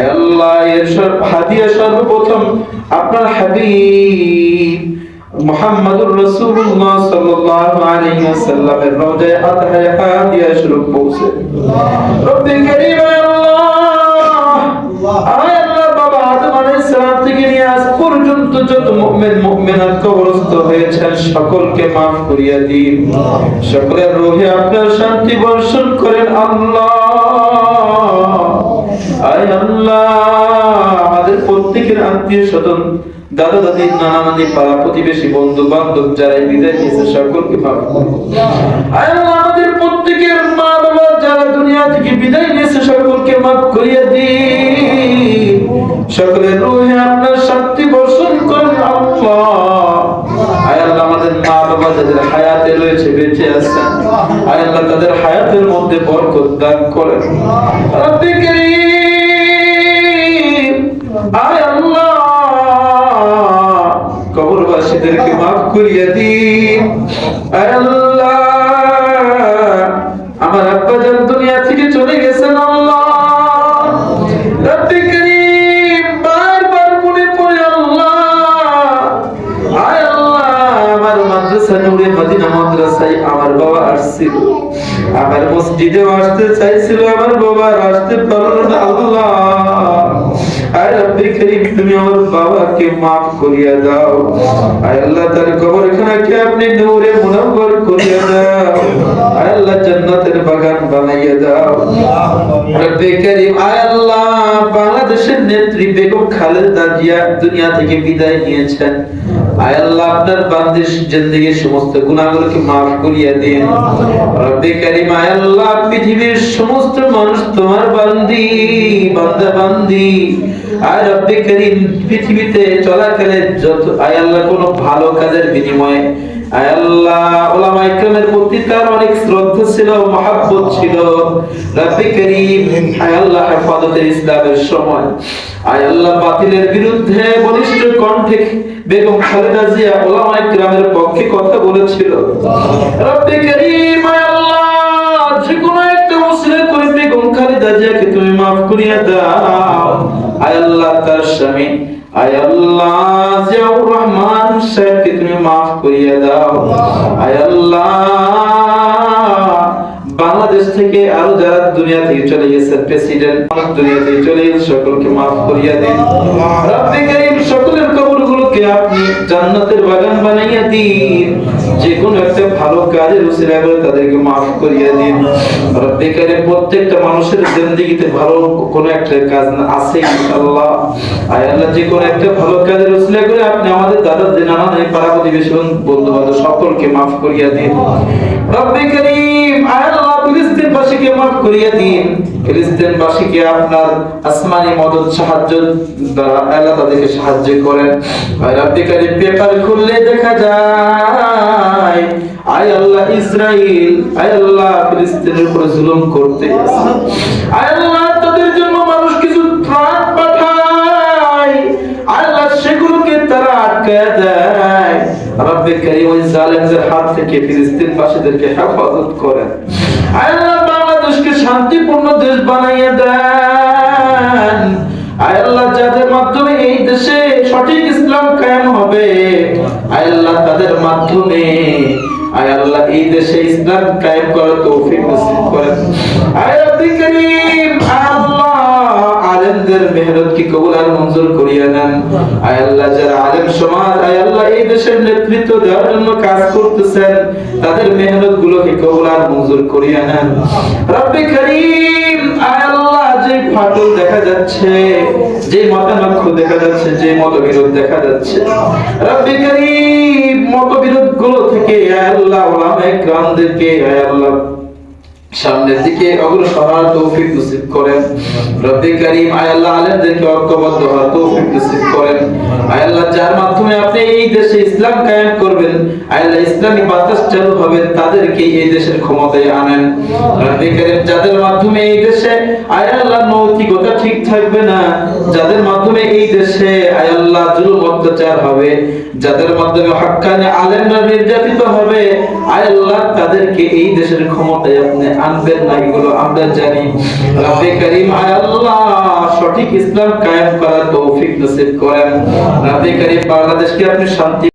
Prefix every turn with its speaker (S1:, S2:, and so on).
S1: আল্লাহ এর হাদিয়া সর্বপ্রথম আপনার হাবিব মুহাম্মদুর রাসূলুল্লাহ সাল্লাল্লাহু আলাইহি ওয়াসাল্লামের রওজায়ে আতহায় হাদিয়া স্বরূপ পৌঁছে। রব্বে কারীম আল্লাহ বাবা আদম আলাইহিস সালাম থেকে নিয়ে আজ পর্যন্ত যত মুমিন মুমিনাত কবরস্থ হয়েছেন সকলকে maaf করিয়া দিন। সকলের রূহে আপনার শান্তি বর্ষণ করেন আল্লাহ। আয় আল্লাহ আমাদের প্রত্যেকের আত্মীয় স্বজন দাদা দাদি নানা নানি পাড়া প্রতিবেশী বন্ধু বান্ধব যারা বিদায় নিয়েছে সকলকে maaf করুন। আয় আল্লাহ আমাদের প্রত্যেকের মা বাবা যারা দুনিয়া থেকে বিদায় নিয়েছে সকলকে maaf করিয়া দিন। সকলের রূহে আপনার শান্তি বর্ষণ করেন আল্লাহ। আয় আল্লাহ আমাদের মা বাবা যাদের হায়াতে রয়েছে বেঁচে আছেন আয় আল্লাহ তাদের হায়াতের মধ্যে বরকত দান করেন। রব্বে কারীম আয় আল্লাহ কবরবাসীদেরকে maaf করিয়া দিন। আয় আল্লাহ আমার আব্বা জান দুনিয়া থেকে চলে গেছেন আল্লাহ। রব্বে কারীম বারবার মনে পড়ে আল্লাহ। আয় আল্লাহ আমার মাদ্রাসা নূরে মদিনা মাদ্রাসায় আমার বাবা আসছিল, আমার মসজিদেও আসতে চাইছিল, আমার বাবা আসতে পারলো না আল্লাহ। আয় রব্বে কারীম তুমি আমার বাবাকে maaf করিয়া দাও। আয় আল্লাহ তার কবরখানাকে আপনি নূরে মুনাওয়ার করিয়া দাও। আয় আল্লাহ জান্নাতের বাগান বানাইয়া দাও। রব্বে কারীম আয় আল্লাহ বাংলাদেশের নেত্রী বেগম খালেদা জিয়া দুনিয়া থেকে বিদায় নিয়েছেন। আয় আল্লাহ আপনার বান্দির জিন্দেগীর সমস্ত গুনাহগুলোকে maaf করিয়া দিন। রব্বে কারীম আয় আল্লাহ পৃথিবীর সমস্ত মানুষ তোমার বান্দি বান্দা বান্দি। আয় রব্বে কারীম পৃথিবীতে চলাকালে যত আয় আল্লাহ কোনো ভালো কাজের বিনিময়ে আয় আল্লাহ উলামায়ে কেরামের প্রতি তার অনেক শ্রদ্ধা ছিল, মহব্বত ছিল। রব্বে কারীম আয় আল্লাহ হেফাজতে ইসলামের সময় আয় আল্লাহ বাতিলের বিরুদ্ধে বলিষ্ঠ কণ্ঠে বেগম খালেদা জিয়া উলামায়ে কেরামের পক্ষে কথা বলেছিল। রব্বে কারীম আয় আল্লাহ যে কোনো একটা ওসিলা করে বেগম খালেদা জিয়াকে তুমি maaf করিয়া দাও। আয় আল্লাহ তার স্বামী আয় আল্লাহ জিয়াউর রহমান সাহেবকে তুমি maaf করিয়া দাও। আয় আল্লাহ বাংলাদেশ থেকে আরো যারা দুনিয়া থেকে চলে গেছে প্রেসিডেন্ট দুনিয়া থেকে চলে গেছে সকলকে maaf করিয়া দিন। রব্বে কারীম সকলের কবরগুলোকে আপনি জান্নাতের বাগান বানাইয়া দিন। যে কোনো একটা ভালো কাজের উসিলা করে তাদেরকে maaf করিয়া দিন। রব্বে কারীম প্রত্যেকটা মানুষের জিন্দেগিতে ভালো কোনো একটা কাজ আছে ইনশাআল্লাহ। আয় আল্লাহ যে কোনো একটা ভালো কাজের উসিলা করে আপনি আমাদের দাদা নানা নানি পাড়া প্রতিবেশী বন্ধু বান্ধব সকলকে maaf করিয়া দিন। রব্বে কারীম আয় আল্লাহ ফিলিস্তিনবাসীকে maaf করিয়া দিন। ফিলিস্তিনবাসীকে আপনার আসমানি মদদ সাহায্য দ্বারা আল্লাহ তাদেরকে সাহায্য করেন। আয় রব্বে কারীম পেপার খুললে দেখা যায় আয় আল্লাহ ইসরাইল আয় আল্লাহ ফিলিস্তিনের উপর জুলুম করতে আছে। আয় আল্লাহ তাদের জন্য মানুষ কিছু ত্রাণ পাঠায় আয় আল্লাহ সেগুলোকে তারা আটকায় দেয়। রব্বে কারীম ওই জালেমদের হাত থেকে ফিলিস্তিনবাসীদেরকে হেফাজত করেন। আয় আল্লাহ বাংলাদেশকে শান্তিপূর্ণ দেশ বানাইয়া দেন। আয় আল্লাহ যাদের মাধ্যমে এই দেশে সঠিক ইসলাম কায়েম হবে আয় আল্লাহ তাদের মাধ্যমে আয় আল্লাহ এই দেশে ইসলাম কায়েম করার তৌফিক নসিব করেন। আয় রব্বে কারীম আল্লাহ আলেমদের মেহনত কি কবুল আর মঞ্জুর করিয়া নেন। আয় আল্লাহ যারা আলেম সমাজ আয় আল্লাহ এই দেশের নেতৃত্ব দেওয়ার জন্য কাজ করতেছেন তাদের মেহনত গুলোকে কবুল আর মঞ্জুর করিয়া নেন। রব্বে কারীম আয় আল্লাহ যে ফাটল দেখা যাচ্ছে যে মতানক্য দেখা যাচ্ছে যে মতবিরোধ দেখা যাচ্ছে রব্বে কারীম মতবিরোধ গুলো থেকে আয় আল্লাহ উলামায়ে কেরামদেরকে আয় আল্লাহ সামনের দিকে অগ্রসর হওয়ার তৌফিক নসিব করেন। রব্বে কারীম আয় আল্লাহ আলেমদেরকে ঐক্যবদ্ধ হওয়ার তৌফিক নসিব করেন। আয় আল্লাহ যার মাধ্যমে আপনি এই দেশে ইসলাম কায়েম করবেন আয় আল্লাহ ইসলামী বাতাস চালু হবে তাদেরকে এই দেশের ক্ষমতায় আনেন। রব্বে কারীম যাদের মাধ্যমে এই দেশে আয় আল্লাহ নৈতিকতা ঠিক থাকবে না, যাদের মাধ্যমে এই দেশে আয় আল্লাহ জুলুম অত্যাচার হবে, যাদের মাধ্যমে হক্কানি আলেমরা নির্যাতিত হবে আয় আল্লাহ তাদেরকে এই দেশের ক্ষমতায় আপনি আনবেন না, এগুলো আমরা জানি। রব্বে করিম আয় আল্লাহ সঠিক ইসলাম কায়েম করার তৌফিক নসিব করেন। রব্বে করিম বাংলাদেশকে আপনি শান্তি